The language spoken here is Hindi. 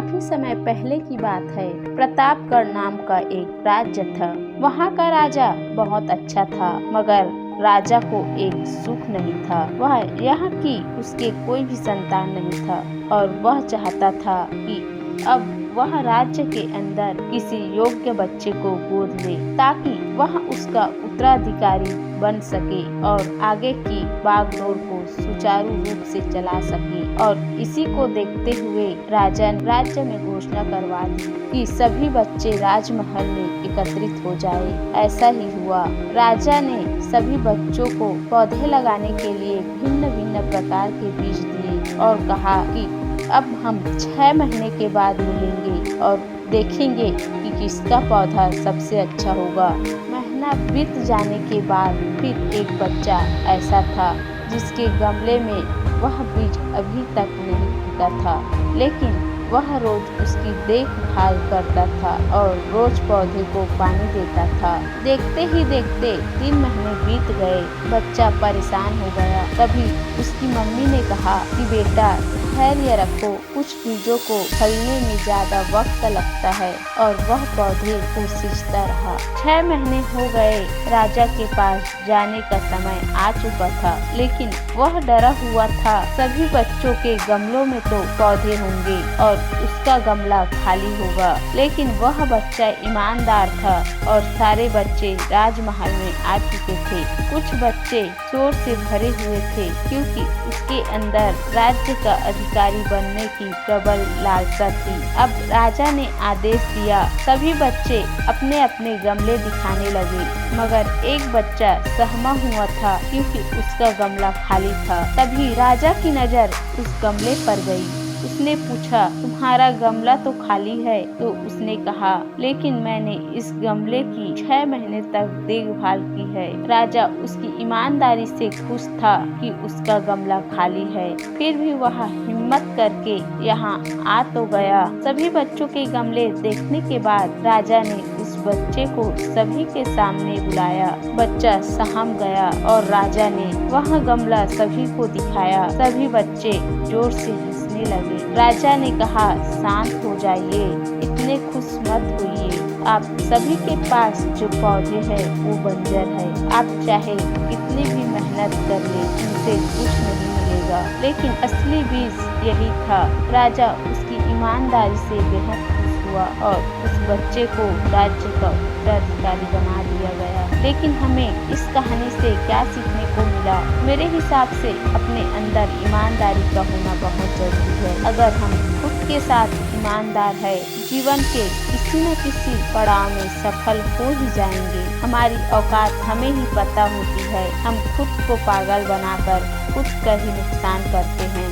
काफी समय पहले की बात है। प्रतापगढ़ नाम का एक राज्य था। वहाँ का राजा बहुत अच्छा था, मगर राजा को एक सुख नहीं था। वह यह कि उसके कोई भी संतान नहीं था और वह चाहता था कि अब वह राज्य के अंदर किसी योग्य बच्चे को गोद ले, ताकि वह उसका उत्तराधिकारी बन सके और आगे की बागडोर को सुचारू रूप से चला सके। और इसी को देखते हुए राजा ने राज्य में घोषणा करवा दी कि सभी बच्चे राजमहल में एकत्रित हो जाए। ऐसा ही हुआ। राजा ने सभी बच्चों को पौधे लगाने के लिए भिन्न भिन्न प्रकार के बीज दिए और कहा कि अब हम 6 महीने के बाद मिलेंगे और देखेंगे कि किसका पौधा सबसे अच्छा होगा। महीना बीत जाने के बाद फिर एक बच्चा ऐसा था जिसके गमले में वह बीज अभी तक नहीं फूटा था, लेकिन वह रोज उसकी देखभाल करता था और रोज पौधे को पानी देता था। देखते ही देखते 3 महीने बीत गए। बच्चा परेशान हो गया। तभी उसकी मम्मी ने कहा कि बेटा धैर्य रखो, कुछ बीजों को फलने में ज्यादा वक्त लगता है। और वह पौधे को सींचता रहा। 6 महीने हो गए। राजा के पास जाने का समय आ चुका था, लेकिन वह डरा हुआ था। सभी बच्चों के गमलों में तो पौधे होंगे और उसका गमला खाली होगा, लेकिन वह बच्चा ईमानदार था और सारे बच्चे राजमहल में आ चुके थे। कुछ बच्चे शोर से भरे हुए थे, क्योंकि उसके अंदर राज्य का अधिकारी बनने की प्रबल लालसा थी। अब राजा ने आदेश दिया, सभी बच्चे अपने अपने गमले दिखाने लगे, मगर एक बच्चा सहमा हुआ था क्योंकि उसका गमला खाली था। तभी राजा की नजर उस गमले पर गई। उसने पूछा, तुम्हारा गमला तो खाली है। तो उसने कहा, लेकिन मैंने इस गमले की 6 महीने तक देखभाल की है। राजा उसकी ईमानदारी से खुश था कि उसका गमला खाली है, फिर भी वह हिम्मत करके यहाँ आ तो गया। सभी बच्चों के गमले देखने के बाद राजा ने उस बच्चे को सभी के सामने बुलाया। बच्चा सहम गया और राजा ने वह गमला सभी को दिखाया। सभी बच्चे जोर से हंसने लगे। राजा ने कहा, शांत हो जाइए, इतने खुश मत होइए। आप सभी के पास जो पौधे हैं वो बंजर है। आप चाहे कितनी भी मेहनत कर ले, उनसे कुछ नहीं मिलेगा। लेकिन असली बीज यही था। राजा उसकी ईमानदारी से बेहद खुश हुआ और उस बच्चे को राज्य का उत्तराधिकारी बना दिया गया। लेकिन हमें इस कहानी से क्या सीखने को मिला? मेरे हिसाब से अपने अंदर ईमानदारी का होना बहुत जरूरी है। अगर हम खुद के साथ ईमानदार है, जीवन के किसी न किसी पड़ाव में सफल हो ही जाएंगे। हमारी औकात हमें ही पता होती है। हम खुद को पागल बनाकर खुद का ही नुकसान करते हैं।